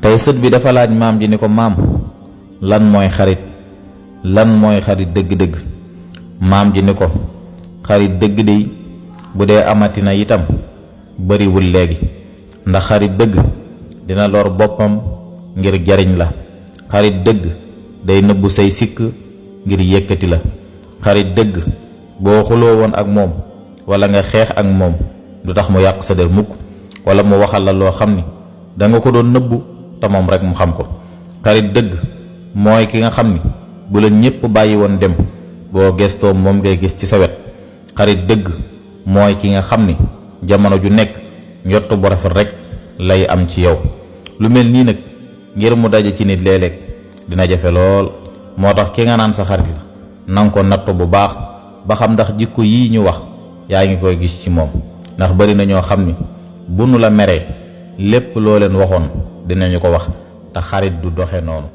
tey sët bi dafa laaj maam ji ni ko maam lan mooy xarit dëgg-dëgg. maam ji ni ko xarit dëgg dey bu dee amatina itam bariwul léegi, ndax xarit dëgg dina lor boppam ngir jariñ la. xarit dëgg day nëbbu say sikk ngir yëkkati la. xarit dëgg boo xuloo woon ak moom wala nga xeex ak moom du tax mu yàq sa der mukk, wala mu waxal la loo xam ni danga ko doon nëbbu te moom rek mu xam ko. xarit dëgg mooy ki nga xam ni bu la ñépp bàyyi woon dem boo gestoo moom ngay gis ci sa wet. xarit dëgg mooy ki nga xam ni jamono ju nekk njott bu rafet rek lay am ci yow. lu mel nii nag ngir mu daje ci nit léeg-léeg dina jafe lool, moo tax ki nga naan sa xarit la nanga ko natt bu baax ba xam ndax jikko yii ñu wax yaa ngi koy gis ci moom. ndax bari na ñoo xam ni bu nu la meree lépp loo leen waxoon dinañu ko wax te xarit du doxe noonu.